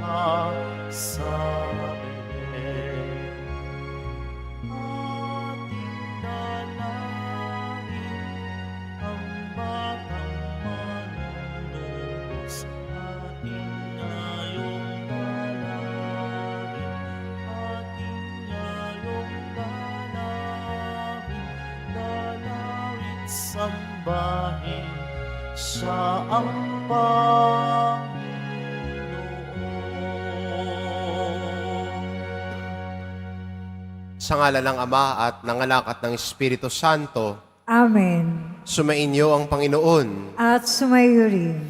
ka sa Belen. Ating dalangin ang batang manunubos. Ating ngayong dalangin, ating ngayong dalangin, dalawit sambahin siya ang Panginoon. Sa ngala ng Ama at ng Anak at ng Espiritu Santo, Amen. sumainyo ang Panginoon. At sumayo rin.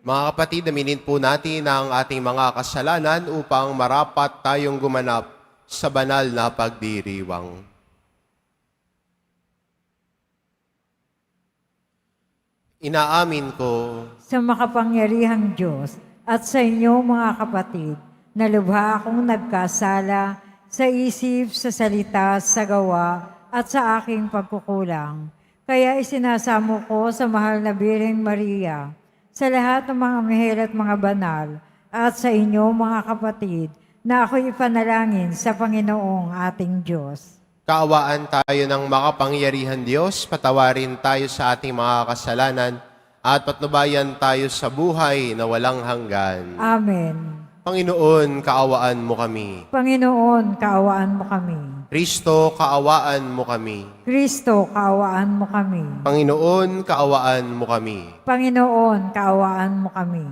Mga kapatid, aminin po natin ang ating mga kasalanan upang marapat tayong gumanap sa banal na pagdiriwang. Inaamin ko Sa makapangyarihang Diyos at sa inyo mga kapatid, na lubha akong nagkasala sa isip, sa salita, sa gawa, at sa aking pagkukulang. Kaya isinasamo ko sa mahal na Birheng Maria, sa lahat ng mga anghel at mga banal, at sa inyo mga kapatid, na ako'y ipanalangin sa Panginoong ating Diyos. kaawaan tayo ng makapangyarihan Diyos, patawarin tayo sa ating mga kasalanan, at patnubayan tayo sa buhay na walang hanggan. Amen. Panginoon, kaawaan mo kami. Panginoon, kaawaan mo kami. Kristo, kaawaan mo kami. Kristo, kaawaan mo kami. Panginoon, kaawaan mo kami. Panginoon, kaawaan mo kami.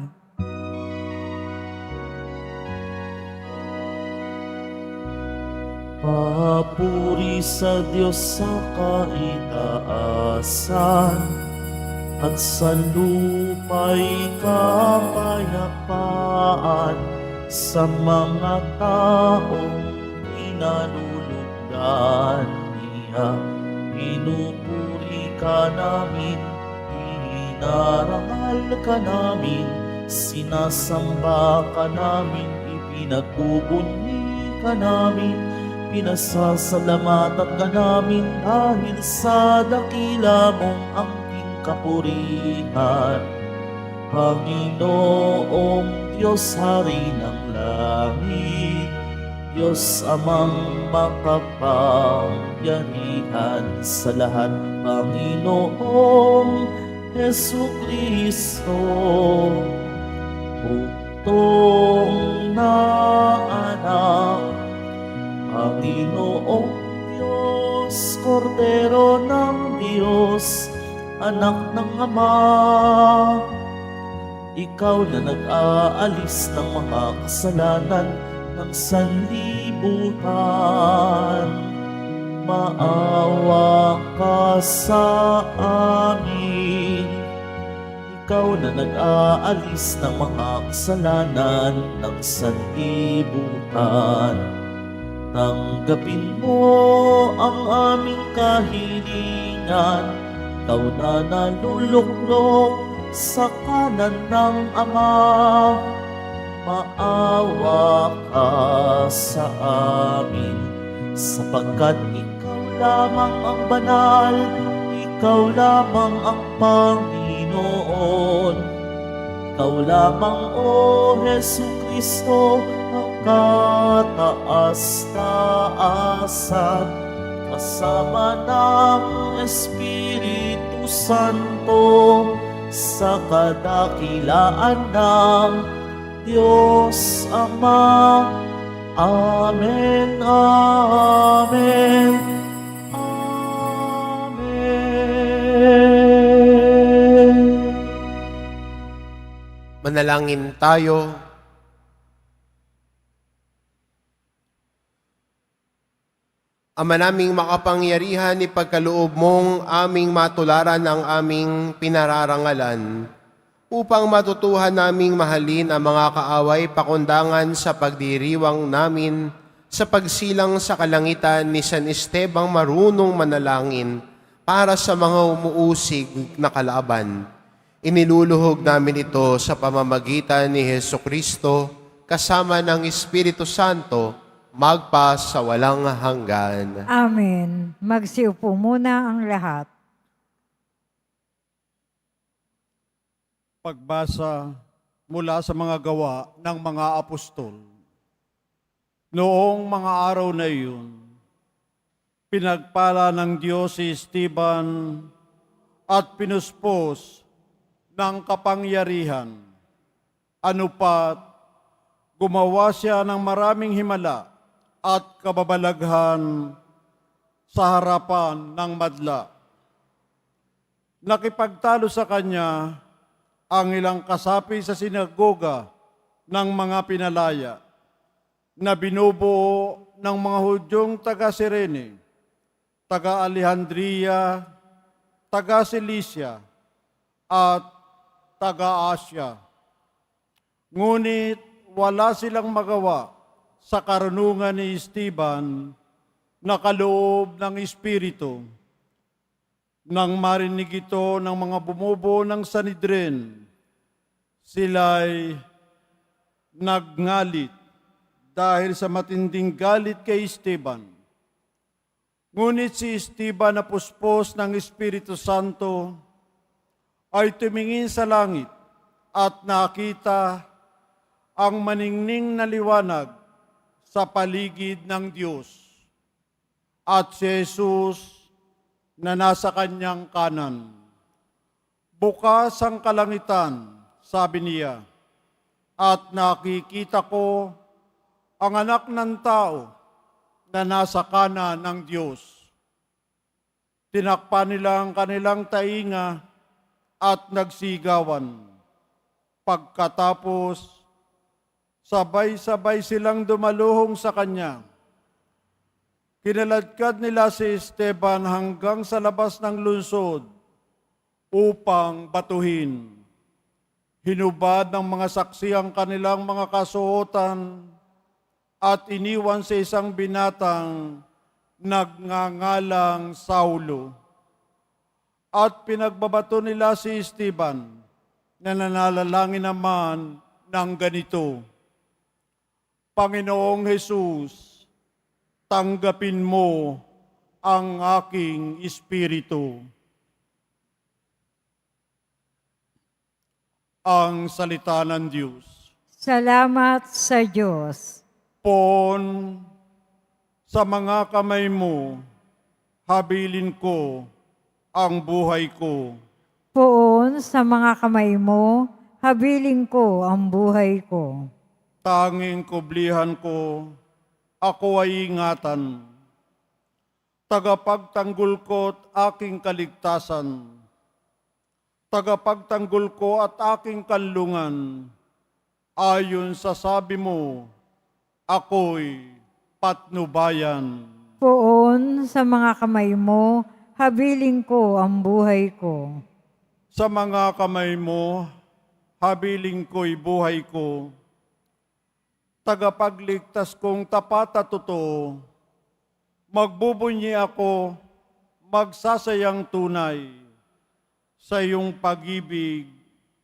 Papuri sa Diyos sa kaitaasan, at sa lupa'y kapayapaan, sa mga taong pinalulugdan niya. Pinupuri ka namin, inarangal ka namin, sinasamba ka namin, ipinagbubunyi ka namin, pinasasalamatan ka namin dahil sa dakila mong angking kapurihan. Panginoong Diyos, Hari ng langit, Diyos Amang makapangyarihan sa lahat, Panginoong Jesucristo, bugtong na anak, Panginoong Diyos, Kordero ng Diyos, anak ng Ama, ikaw na nag-aalis ng mga kasalanan ng sanlibutan. Maawa ka sa amin. Ikaw na nag-aalis ng mga kasalanan ng sanlibutan. Tanggapin mo ang aming kahilingan. Ikaw na naluluklok sa kanan ng Ama. Maawa ka sa amin, sapagkat ikaw lamang ang banal, ikaw lamang ang Panginoon. Ikaw lamang, O Jesucristo, ang kataas-taasan, kasama ng Espiritu Santo, sa kadakilaan ng Diyos Ama. Amen, amen, amen. Manalangin tayo. Ama naming makapangyarihan, ipagkaloob mong aming matularan ang aming pinararangalan, upang matutuhan naming mahalin ang mga kaaway pakundangan sa pagdiriwang namin sa pagsilang sa kalangitan ni San Estebang marunong manalangin para sa mga umuusig na kalaban. Iniluluhog namin ito sa pamamagitan ni Jesucristo kasama ng Espiritu Santo, magpa sa walang hanggan. Amen. Magsiupo muna ang lahat. Pagbasa mula sa mga gawa ng mga apostol. Noong mga araw na iyon, pinagpala ng Diyos si Esteban at pinuspos ng kapangyarihan. Ano pat, gumawa siya ng maraming himala at kababalaghan sa harapan ng madla. Nakipagtalo sa kanya ang ilang kasapi sa sinagoga ng mga pinalaya na binubuo ng mga Hudyong taga-Sirene, taga-Alejandria, taga-Cilicia, at taga-Asya. Ngunit wala silang magawa sa karunungan ni Esteban na kaloob ng Espiritu. Nang marinig ito ng mga bumubuo ng Sanhedrin, sila'y nagngalit dahil sa matinding galit kay Esteban. Ngunit si Esteban na puspos ng Espiritu Santo ay tumingin sa langit at nakita ang maningning na liwanag sa paligid ng Diyos at si Jesus na nasa kanyang kanan. Bukas ang kalangitan, sabi niya, at nakikita ko ang anak ng tao na nasa kanan ng Diyos. Tinakpan nila ang kanilang tainga at nagsigawan. Pagkatapos, sabay-sabay silang dumaluhong sa kanya. Kinaladkad nila si Esteban hanggang sa labas ng lungsod upang batuhin. Hinubad ng mga saksi ang kanilang mga kasuotan at iniwan sa isang binatang nagngangalang Saulo. At pinagbabato nila si Esteban na nanalangin naman ng ganito, Panginoong Jesus, tanggapin mo ang aking espiritu. Ang salita ng Diyos. Salamat sa Diyos. Pon, sa mga kamay mo, habilin ko ang buhay ko. Poon sa mga kamay mo, habilin ko ang buhay ko. Tanging kublihan ko, ako ay ingatan. Tagapagtanggol ko't aking kaligtasan. Tagapagtanggol ko at aking kanlungan. Ayon sa sabi mo, ako'y patnubayan. Poon sa mga kamay mo, habilin ko ang buhay ko. Sa mga kamay mo, habilin ko'y buhay ko. Tagapagligtas kong tapat at totoo, magbubunyi ako, magsasayang tunay sa iyong pag-ibig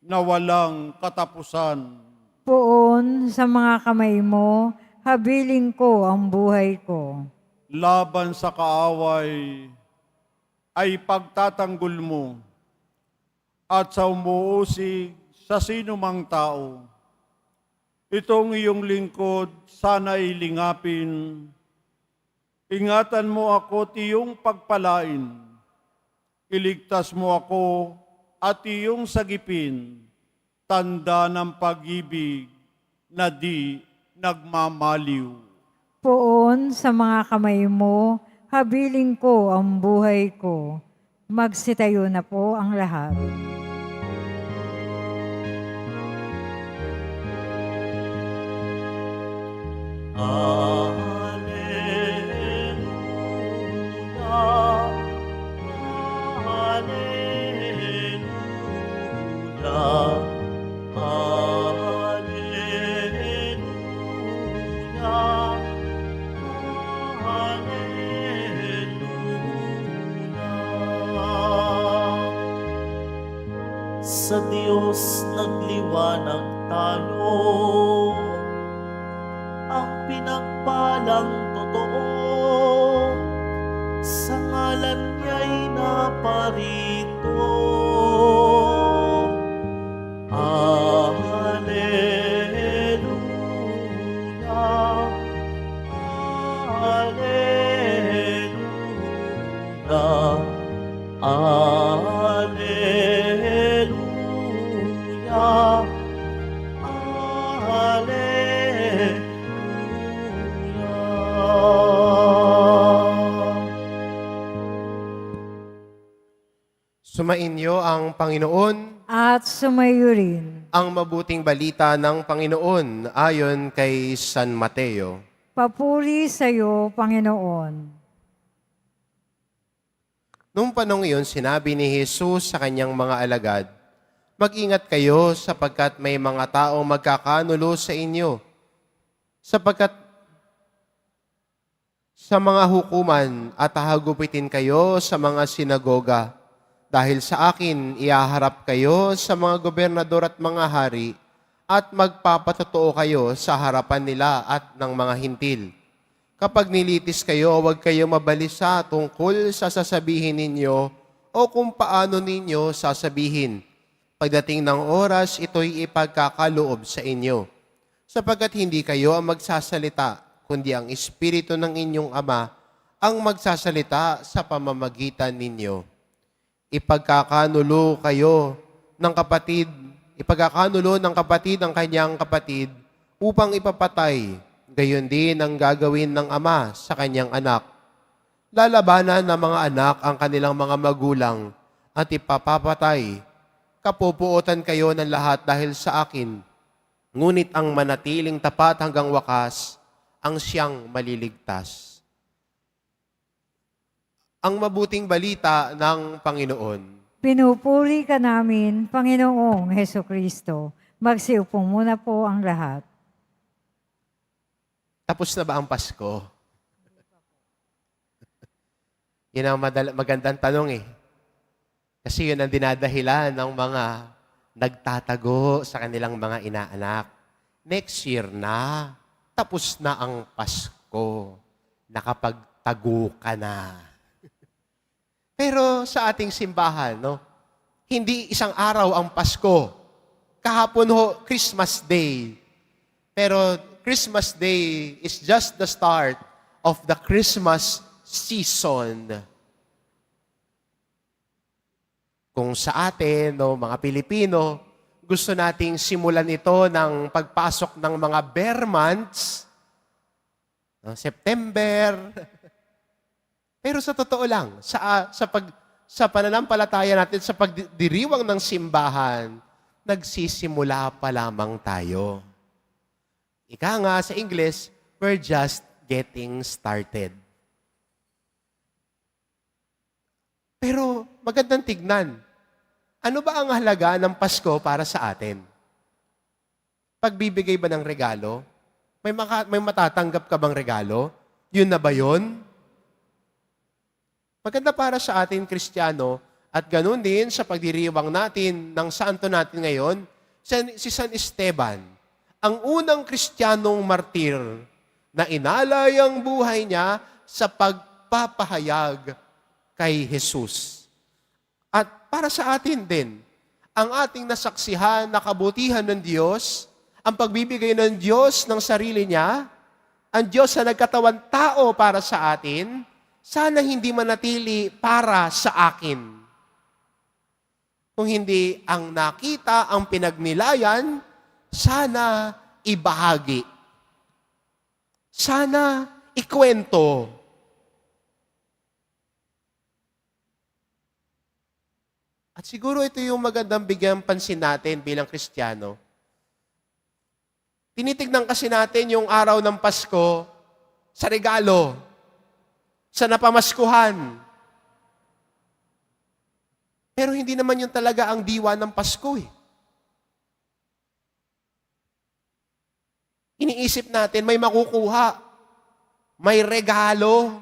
na walang katapusan. Poon sa mga kamay mo, habilin ko ang buhay ko. Laban sa kaaway ay pagtatanggol mo at sa umuusig sa sinumang tao. Itong iyong lingkod, sana ilingapin. Ingatan mo ako at iyong pagpalain. Iligtas mo ako at iyong sagipin. Tanda ng pag-ibig na di nagmamaliw. Poon sa mga kamay mo, habilin ko ang buhay ko. Magsitayo na po ang lahat. Sa Diyos nagliwanag tayo, ang pinagpalang totoo, sa ngalan niya'y naparito. Alleluia, Sumainyo ang Panginoon. At sumayo rin. Ang mabuting balita ng Panginoon ayon kay San Mateo. Papuri sa iyo, Panginoon. Noong panong iyon, sinabi ni Jesus sa kanyang mga alagad, "Mag-ingat kayo sapagkat may mga taong magkakanulo sa inyo, sapagkat sa mga hukuman at hahagupitin kayo sa mga sinagoga. Dahil sa akin, iaharap kayo sa mga gobernador at mga hari at magpapatotoo kayo sa harapan nila at ng mga hintil. Kapag nilitis kayo, huwag kayo mabalisa tungkol sa sasabihin ninyo o kung paano ninyo sasabihin. Pagdating ng oras, ito'y ipagkakaloob sa inyo. Sapagkat hindi kayo ang magsasalita, kundi ang Espiritu ng inyong Ama ang magsasalita sa pamamagitan ninyo. Ipagkakanulo ng kapatid ang kanyang kapatid upang ipapatay. Gayon din ang gagawin ng ama sa kanyang anak. Lalabanan ng mga anak ang kanilang mga magulang at ipapapatay. Kapupuotan kayo ng lahat dahil sa akin. Ngunit ang manatiling tapat hanggang wakas, ang siyang maliligtas." Ang mabuting balita ng Panginoon. Pinupuri ka namin, Panginoong Heso Kristo. Magsiupo muna po ang lahat. Tapos na ba ang Pasko? Yun ang magandang tanong eh. Kasi yun ang dinadahilan ng mga nagtatago sa kanilang mga inaanak. Next year na, tapos na ang Pasko. Nakapagtago ka na. Pero sa ating simbahan, no, hindi isang araw ang Pasko. Kahapon ho, Christmas Day. Pero Christmas Day is just the start of the Christmas season. Kung sa atin, no, mga Pilipino, gusto nating simulan ito ng pagpasok ng mga bear months, no, September. Pero sa totoo lang, sa pananampalataya natin, sa pagdiriwang ng simbahan, nagsisimula pa lamang tayo. Ika nga sa English, we're just getting started. Pero magandang tignan, ano ba ang halaga ng Pasko para sa atin? Pagbibigay ba ng regalo? May matatanggap ka bang regalo? Yun na ba yun? Maganda para sa ating Kristiyano at ganun din sa pagdiriwang natin ng santo natin ngayon, si San Esteban, ang unang Kristiyanong martir na inalay ang buhay niya sa pagpapahayag kay Jesus. At para sa atin din, ang ating nasaksihan na kabutihan ng Diyos, ang pagbibigay ng Diyos ng sarili niya, ang Diyos na nagkatawan tao para sa atin, sana hindi manatili para sa akin. Kung hindi ang nakita, ang pinagnilayan, sana ibahagi. Sana ikwento. At siguro ito yung magandang bigyan pansin natin bilang Kristiyano. Tinitignan kasi natin yung araw ng Pasko sa regalo, sa napamaskuhan. Pero hindi naman yun talaga ang diwa ng Pasko eh. Iniisip natin, may makukuha, may regalo.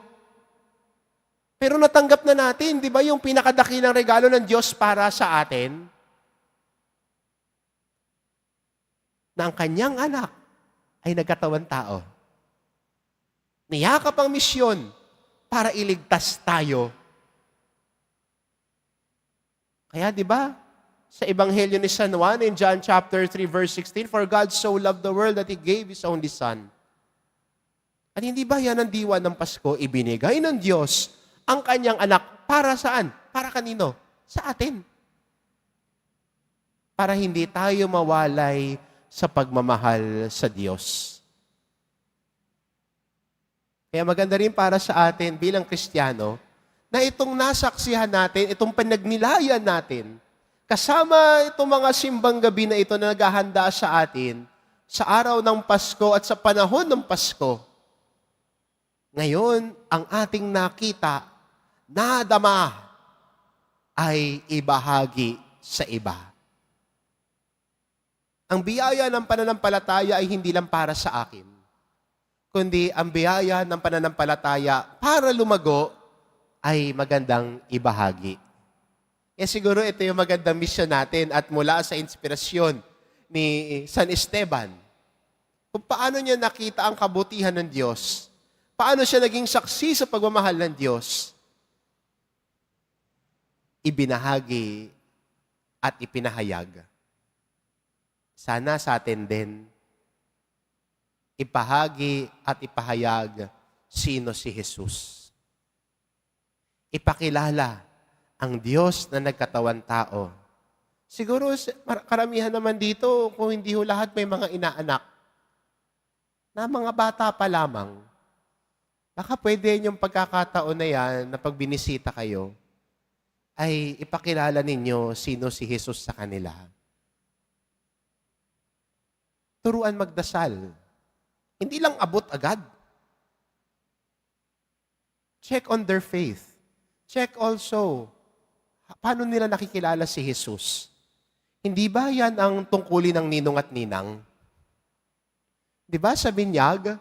Pero natanggap na natin, di ba, yung pinakadakilang regalo ng Diyos para sa atin? Na ang kanyang anak ay nagkatawan tao. Niyakap ang misyon para iligtas tayo. Kaya di ba, sa Ebanghelyo ni San Juan in John chapter 3 verse 16, "For God so loved the world that He gave His only Son." At hindi ba yan ang diwa ng Pasko? Ibinigay ng Diyos ang kanyang anak para saan? Para kanino? Sa atin. Para hindi tayo mawalay sa pagmamahal sa Diyos. Kaya maganda rin para sa atin bilang Kristiyano na itong nasaksihan natin, itong pinagnilayan natin, kasama itong mga simbang gabi na ito na naghahanda sa atin, sa araw ng Pasko at sa panahon ng Pasko, ngayon, ang ating nakita, nadama, ay ibahagi sa iba. Ang biyaya ng pananampalataya ay hindi lang para sa akin, kundi ang biyaya ng pananampalataya para lumago ay magandang ibahagi. Siguro ito yung magandang mission natin at mula sa inspirasyon ni San Esteban, kung paano niya nakita ang kabutihan ng Diyos, paano siya naging saksi sa pagmamahal ng Diyos, ibinahagi at ipinahayag. Sana sa atin din, ipahagi at ipahayag sino si Jesus. Ipakilala ang Diyos na nagkatawan tao. Siguro karamihan naman dito, kung hindi ho lahat may mga inaanak, na mga bata pa lamang. Baka pwede yung pagkakataon na yan, na pag binisita kayo, ay ipakilala ninyo sino si Jesus sa kanila. Turuan magdasal. Hindi lang abot agad. Check on their faith. Check also, paano nila nakikilala si Jesus? Hindi ba yan ang tungkulin ng ninong at ninang? Di ba sa binyag,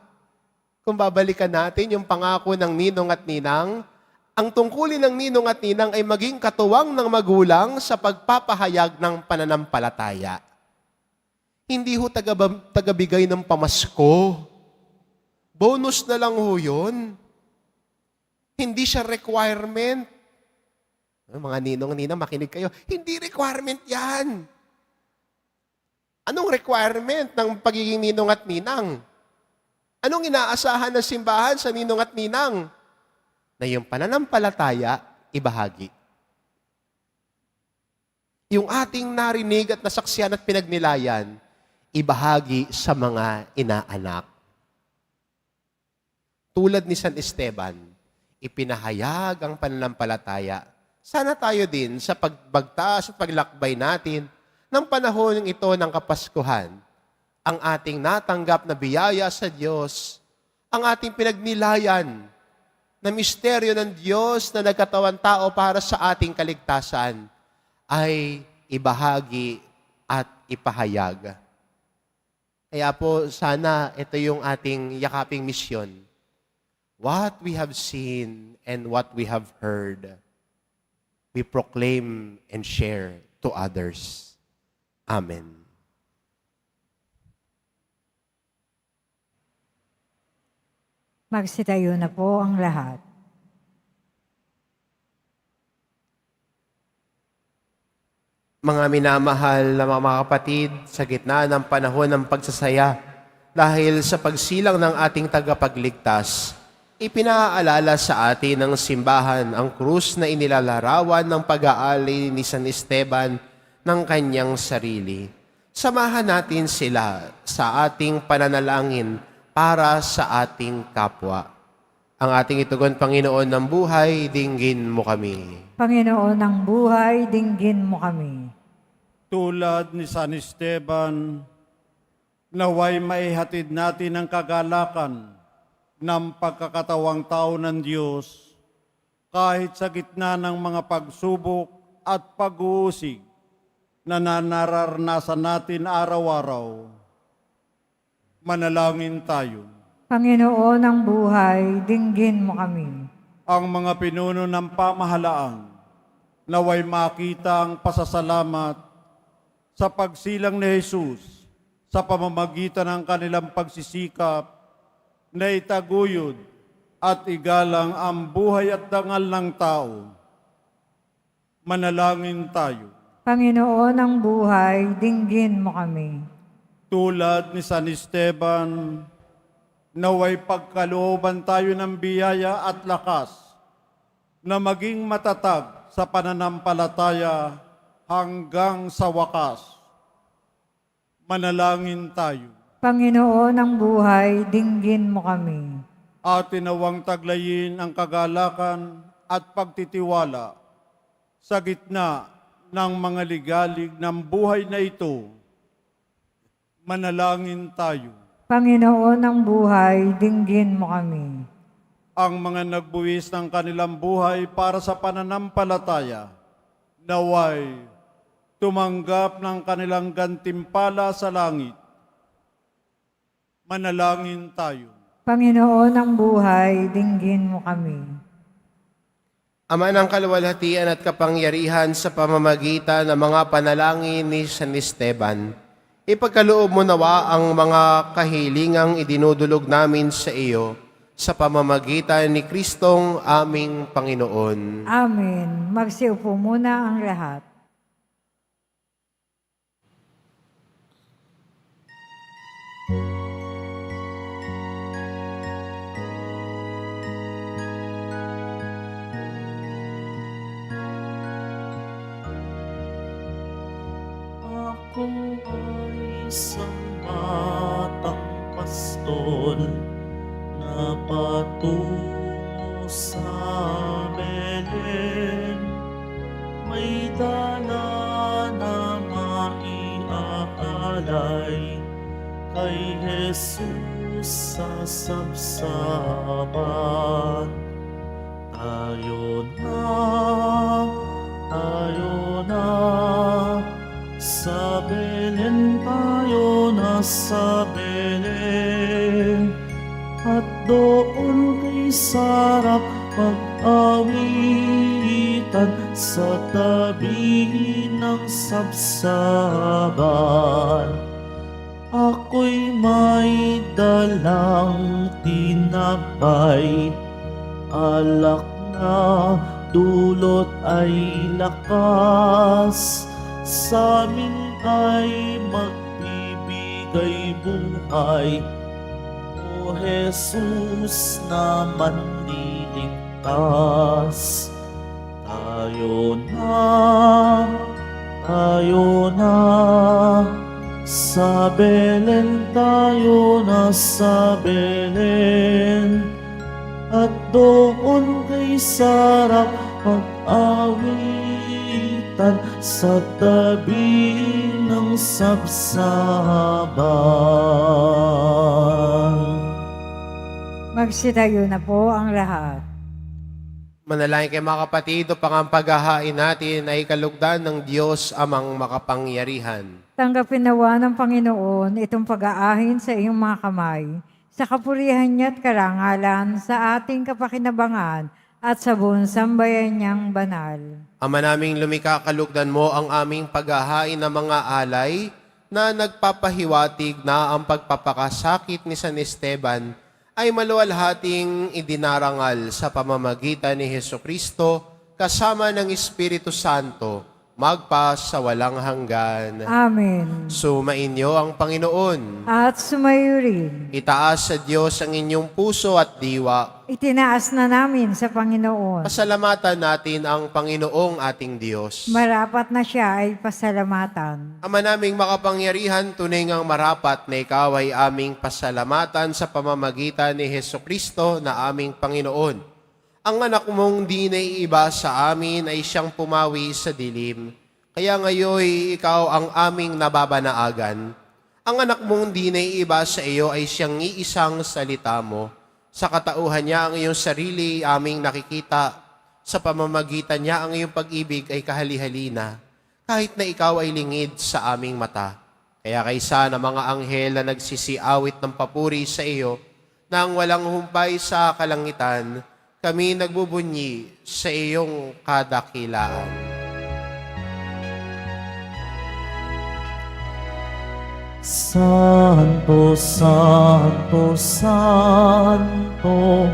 kung babalikan natin yung pangako ng ninong at ninang, ang tungkulin ng ninong at ninang ay maging katuwang ng magulang sa pagpapahayag ng pananampalataya. Hindi ho tagabigay ng pamasko. Bonus na lang ho yun. Hindi siya requirement. Mga ninong-ninang, makinig kayo. Hindi requirement yan. Anong requirement ng pagiging ninong at ninang? Anong inaasahan ng simbahan sa ninong at ninang? Na yung pananampalataya, ibahagi. Yung ating narinig at nasaksihan at pinagnilayan, ibahagi sa mga inaanak. Tulad ni San Esteban, ipinahayag ang pananampalataya. Sana tayo din sa pagbagtas at paglakbay natin ng panahon ito ng Kapaskuhan, ang ating natanggap na biyaya sa Diyos, ang ating pinagnilayan na misteryo ng Diyos na nagkatawan tao para sa ating kaligtasan, ay ibahagi at ipahayag. Kaya po, sana ito yung ating yakaping misyon. What we have seen and what we have heard, we proclaim and share to others. Amen. Magsitayo na po ang lahat. Mga minamahal na mga kapatid, sa gitna ng panahon ng pagsasaya, dahil sa pagsilang ng ating tagapagligtas, ipinaalala sa atin ng simbahan ang krus na inilalarawan ng pag-aali ni San Esteban ng kanyang sarili. Samahan natin sila sa ating pananalangin para sa ating kapwa. Ang ating itugon, Panginoon ng buhay, dinggin mo kami. Panginoon ng buhay, dinggin mo kami. Tulad ni San Esteban, naway maihatid natin ang kagalakan ng pagkakatawang tao ng Diyos kahit sa gitna ng mga pagsubok at pag-uusig na nararanasan natin araw-araw. Manalangin tayo. Panginoon ng buhay, dinggin mo kami. Ang mga pinuno ng pamahalaan, naway makita ang pasasalamat sa pagsilang ni Jesus sa pamamagitan ng kanilang pagsisikap na itaguyod at igalang ang buhay at dangal ng tao. Manalangin tayo. Panginoon ng buhay, dinggin mo kami. Tulad ni San Esteban, naway pagkalooban tayo ng biyaya at lakas na maging matatag sa pananampalataya hanggang sa wakas. Manalangin tayo. Panginoon ng buhay, dinggin mo kami. At tinawang taglayin ang kagalakan at pagtitiwala sa gitna ng mga ligalig ng buhay na ito. Manalangin tayo. Panginoon ng buhay, dinggin mo kami. Ang mga nagbuwis ng kanilang buhay para sa pananampalataya, naway tumanggap ng kanilang gantimpala sa langit. Manalangin tayo. Panginoon ng buhay, dinggin mo kami. Ama ng kaluwalhatian at kapangyarihan, sa pamamagitan ng mga panalangin ni San Esteban, ipagkaloob mo nawa ang mga kahilingang idinudulog namin sa iyo sa pamamagitan ni Kristong aming Panginoon. Amen. Magsiupo muna ang lahat. Ako ay isang batang pastol na patungo sa Belen. May dala na maiaalay kay Jesus sa sabsaban. Tayo na, sa Belen tayo na, sa Belen, at doon kay sarap pag-awitan sa tabi ng sabsaban. Ako'y may dalang tinapay, alak na dulot ay lakas, sa amin ay magbibigay buhay. O Jesus na manliligtas, tayo na, sa Belen tayo na, sa Belen, at doon kay sarap pag-awitan sa tabi ng sabsaban. Magsitayo na po ang lahat. Manalangin kayo mga kapatid, upang ang paghahain natin ay kalugdan ng Diyos amang makapangyarihan. Tanggapin nawa ng Panginoon itong pag-aahin sa iyong mga kamay, sa kapurihan niya at karangalan, sa ating kapakinabangan at sa buong sambayan niyang banal. Ama naming lumikha, kalugdan mo ang aming paghahain ng mga alay na nagpapahiwatig na ang pagpapakasakit ni San Esteban ay maluwalhating idinarangal sa pamamagitan ni Hesukristo kasama ng Espiritu Santo, magpa sa walang hanggan. Amen. Sumainyo ang Panginoon. At sumayo rin. Itaas sa Diyos ang inyong puso at diwa. Itinaas na namin sa Panginoon. Pasalamatan natin ang Panginoong ating Diyos. Marapat na siya ay pasalamatan. Ama naming makapangyarihan, tunay ngang marapat na ikaw ay aming pasalamatan sa pamamagitan ni Hesukristo na aming Panginoon. Ang anak mong di naiiba sa amin ay siyang pumawi sa dilim. Kaya ngayon ikaw ang aming nababanaagan. Ang anak mong di naiiba sa iyo ay siyang iisang salita mo. Sa katauhan niya ang iyong sarili aming nakikita. Sa pamamagitan niya ang iyong pag-ibig ay kahali-halina. Kahit na ikaw ay lingid sa aming mata. Kaya kaysa na mga anghel na nagsisiawit ng papuri sa iyo, nang walang humpay sa kalangitan, kami nagbubunyi sa iyong kadakilaan. Santo, Santo, Santo,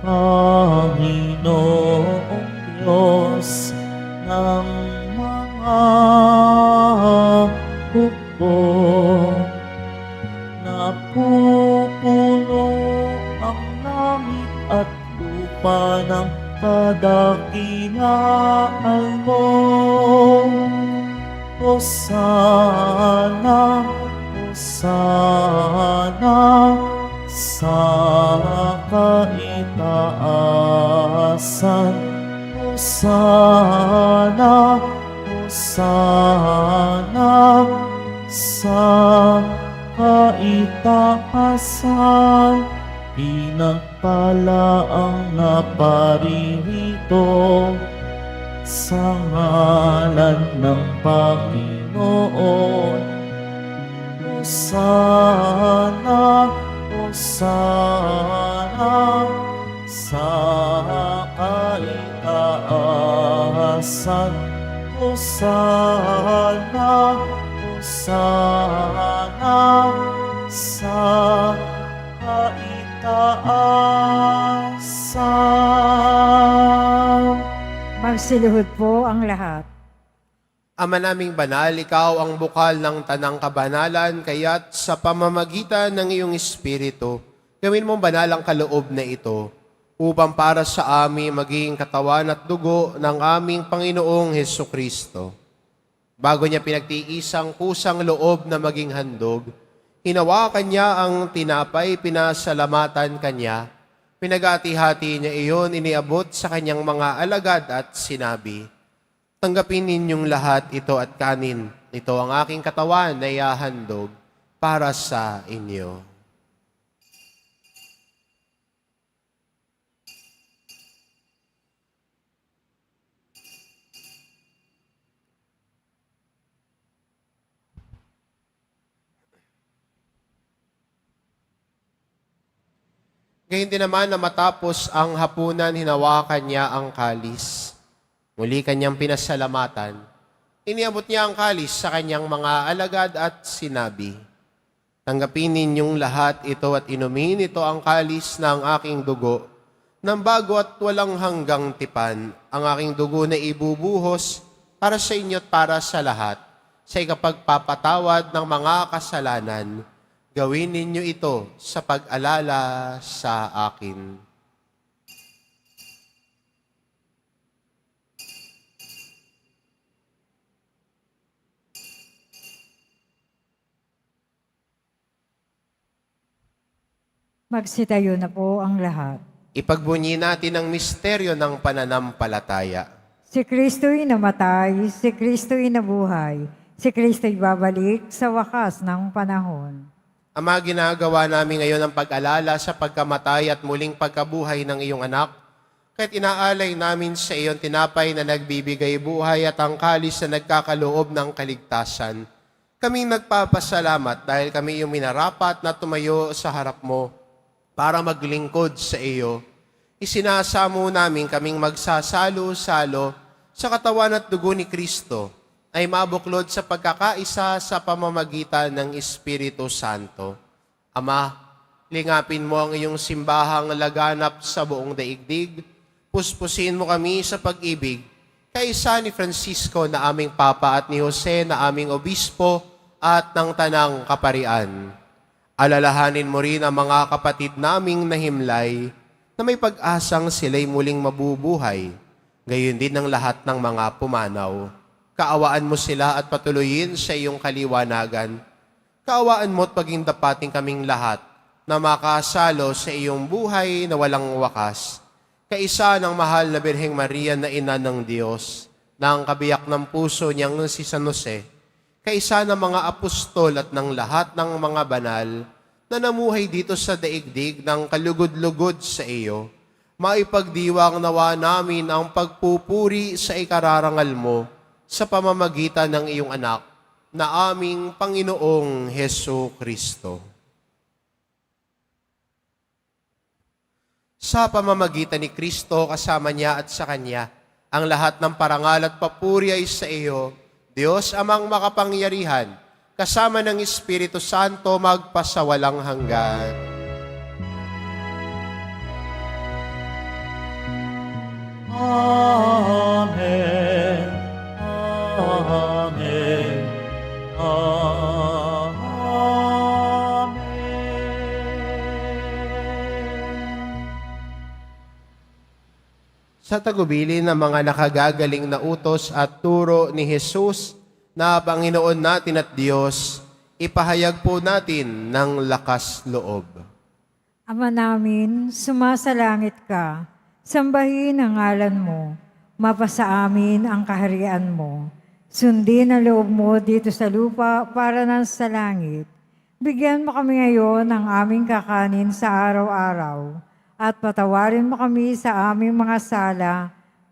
Panginoong Diyos ng mga hukbo, napupuno ang langit at lupa ng kadakilaan mo. Hosana, Hosana sa kaitaasan. kaitaasan. Hosana, Hosana sa kaitaasan. Pinagpala ang naparirito sa ngalan ng Panginoon. Hosana, Hosana sa kaitaasan. Hosana, Hosana sa kaitaasan. Magsiluhod po ang lahat. Ama naming banal, ikaw ang bukal ng tanang kabanalan, kaya't sa pamamagitan ng iyong Espiritu, gawin mong banal ang kaloob na ito, upang para sa amin maging katawan at dugo ng aming Panginoong Hesukristo. Bago niya pinagtiisang kusang loob na maging handog, hinawakan niya ang tinapay, pinasalamatan kanya, pinag-ati-hati niya iyon, iniabot sa kanyang mga alagad at sinabi, "Tanggapin ninyong lahat ito at kanin. Ito ang aking katawan na ihahandog para sa inyo." Gayun din naman na matapos ang hapunan, hinawakan niya ang kalis. Muli kanyang pinasalamatan. Iniabot niya ang kalis sa kanyang mga alagad at sinabi, "Tanggapin ninyong lahat ito at inumin, ito ang kalis ng aking dugo, ng bago at walang hanggang tipan, ang aking dugo na ibubuhos para sa inyo at para sa lahat, sa ikapagpapatawad ng mga kasalanan. Gawin ninyo ito sa pag-alala sa akin." Magsitayo na po ang lahat. Ipagbunyi natin ang misteryo ng pananampalataya. Si Kristo'y namatay, si Kristo'y nabuhay, si Kristo'y babalik sa wakas ng panahon. Ama, ginagawa namin ngayon ang pag-alala sa pagkamatay at muling pagkabuhay ng iyong anak, kahit inaalay namin sa iyon tinapay na nagbibigay buhay at ang kalis na nagkakaloob ng kaligtasan. Kaming nagpapasalamat dahil kami iyong minarapat na tumayo sa harap mo para maglingkod sa iyo. Isinasamo namin kaming magsasalo-salo sa katawan at dugo ni Kristo ay mabuklod sa pagkakaisa sa pamamagitan ng Espiritu Santo. Ama, lingapin mo ang iyong simbahang laganap sa buong daigdig. Puspusin mo kami sa pag-ibig, kaisa ni Francisco na aming Papa at ni Jose na aming Obispo at ng Tanang Kaparian. Alalahanin mo rin ang mga kapatid naming nahimlay na may pag-asang sila'y muling mabubuhay, gayon din ang lahat ng mga pumanaw. Kaawaan mo sila at patuloyin sa iyong kaliwanagan. Kaawaan mo at paging dapating kaming lahat na makasalo sa iyong buhay na walang wakas. Kaisa ng mahal na Birheng Maria na ina ng Diyos, na ang kabiyak ng puso niyang si San Jose, kaisa ng mga apostol at ng lahat ng mga banal na namuhay dito sa daigdig ng kalugod-lugod sa iyo, maipagdiwang nawa namin ang pagpupuri sa ikararangal mo sa pamamagitan ng iyong anak na aming Panginoong Hesukristo. Sa pamamagitan ni Kristo, kasama niya at sa Kanya, ang lahat ng parangal at papuri ay sa iyo, Diyos Amang makapangyarihan, kasama ng Espiritu Santo magpasawalang hanggan. Amen. Amen. Amen. Sa tagubilin ng mga nakagagaling na utos at turo ni Jesus na Panginoon natin at Diyos, ipahayag po natin ng lakas loob. Ama namin, sumasalangit ka, Sambahin ang ngalan mo. Mapasa amin ang kaharian mo. Sundin ang loob mo dito sa lupa para nang sa langit. Bigyan mo kami ngayon ng aming kakanin sa araw-araw. At patawarin mo kami sa aming mga sala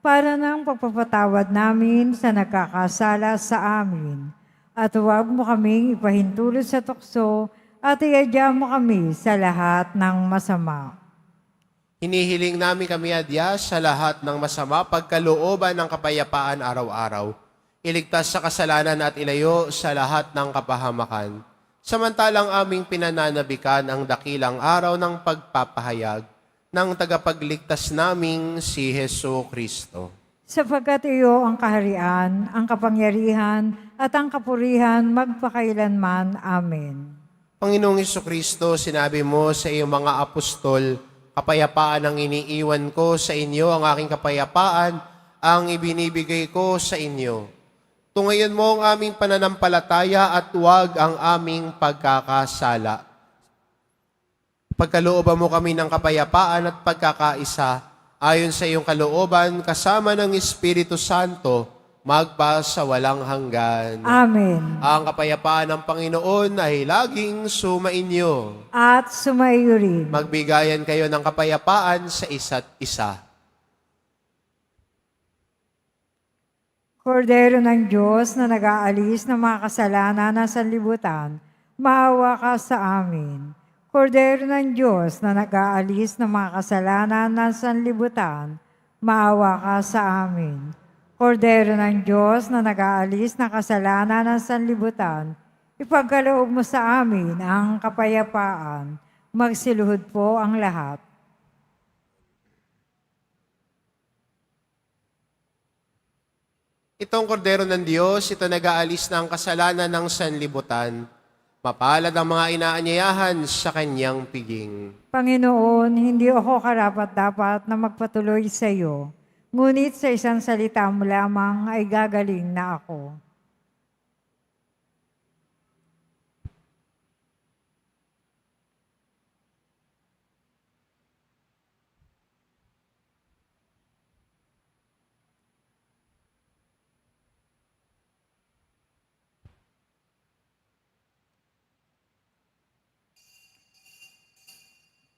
para nang pagpapatawad namin sa nagkakasala sa amin. At huwag mo kaming ipahintulot sa tukso at iadya mo kami sa lahat ng masama. Hinihiling namin kami, Adya, sa lahat ng masama, pagkalooban ng kapayapaan araw-araw. Iligtas sa kasalanan at ilayo sa lahat ng kapahamakan. Samantalang aming pinananabikan ang dakilang araw ng pagpapahayag ng tagapagligtas naming si Hesu Kristo. Sapagkat iyo ang kaharian, ang kapangyarihan, at ang kapurihan magpakailanman. Amen. Panginoong Hesu Kristo, sinabi mo sa iyong mga apostol, kapayapaan ang iniiwan ko sa inyo, ang aking kapayapaan ang ibinibigay ko sa inyo. Tungayan mo ang aming pananampalataya at huwag ang aming pagkakasala. Pagkalooban mo kami ng kapayapaan at pagkakaisa, ayon sa iyong kalooban, kasama ng Espiritu Santo, magpa sa walang hanggan. Amen. Ang kapayapaan ng Panginoon ay laging sumainyo. At sumaiyo rin. Magbigayan kayo ng kapayapaan sa isa't isa. Kordero ng Diyos na nag-aalis ng mga kasalanan ng sanlibutan, maawa ka sa amin. Kordero ng Diyos na nag-aalis ng mga kasalanan ng sanlibutan, maawa ka sa amin. Kordero ng Diyos na nag-aalis ng kasalanan ng sanlibutan, ipagkaloob mo sa amin ang kapayapaan. Magsiluhod po ang lahat. Itong kordero ng Diyos, ito nag-aalis ng kasalanan ng sanlibutan. Mapalad ang mga inaanyayahan sa kanyang piging. Panginoon, hindi ako karapat-dapat na magpatuloy sa iyo. Ngunit sa isang salita mo lamang ay gagaling na ako.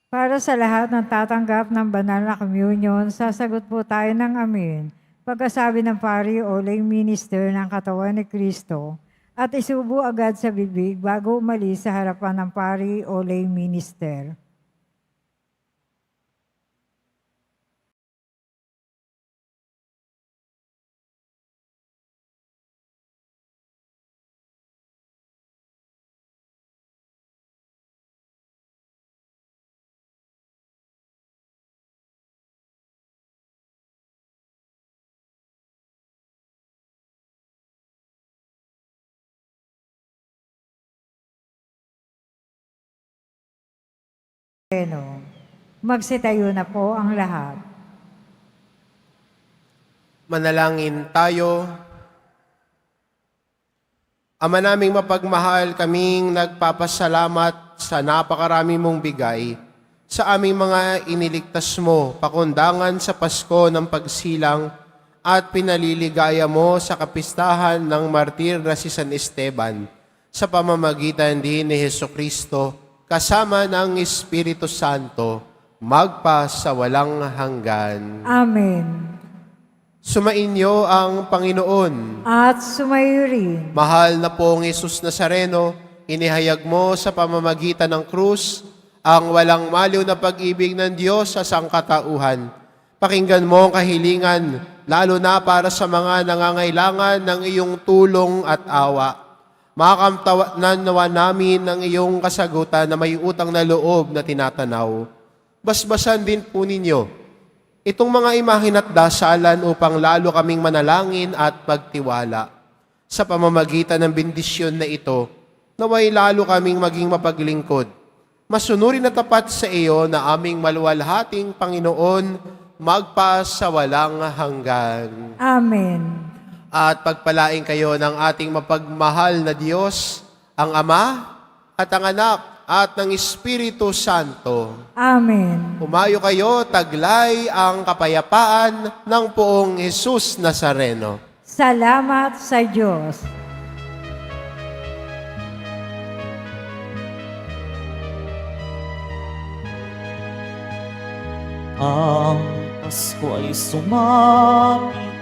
Para sa lahat ng tatanggap ng banal na communion, sasagot po tayo ng amen. Pagkasabi ng pari o lay minister ng katawan ni Kristo at isubo agad sa bibig bago umalis sa harapan ng pari o lay minister. Magsitayo na po ang lahat. Manalangin tayo. Ama naming mapagmahal, kaming nagpapasalamat sa napakarami mong bigay sa aming mga iniligtas mo, pakundangan sa Pasko ng pagsilang at pinaliligaya mo sa kapistahan ng martir na si San Esteban sa pamamagitan din ni Jesucristo kasama ng Espiritu Santo, magpa sa walang hanggan. Amen. Sumainyo ang Panginoon. At sumayo rin. Mahal na pong Jesus Nazareno, inihayag mo sa pamamagitan ng krus ang walang maliw na pag-ibig ng Diyos sa sangkatauhan. Pakinggan mo ang kahilingan, lalo na para sa mga nangangailangan ng iyong tulong at awa. Makakamtawanan nawa namin ng iyong kasagutan na may utang na loob na tinatanaw. Basbasan din po ninyo itong mga imahin at dasalan upang lalo kaming manalangin at pagtiwala. Sa pamamagitan ng bendisyon na ito, naway lalo kaming maging mapaglingkod. Masunurin na tapat sa iyo na aming maluwalhating Panginoon, magpa sa walang hanggan. Amen. At pagpalain kayo ng ating mapagmahal na Diyos, ang Ama at ang Anak at ng Espiritu Santo. Amen. Umayo kayo, taglay ang kapayapaan ng poong Jesus Nazareno. Salamat sa Diyos. Ang Pasko ay sumapit,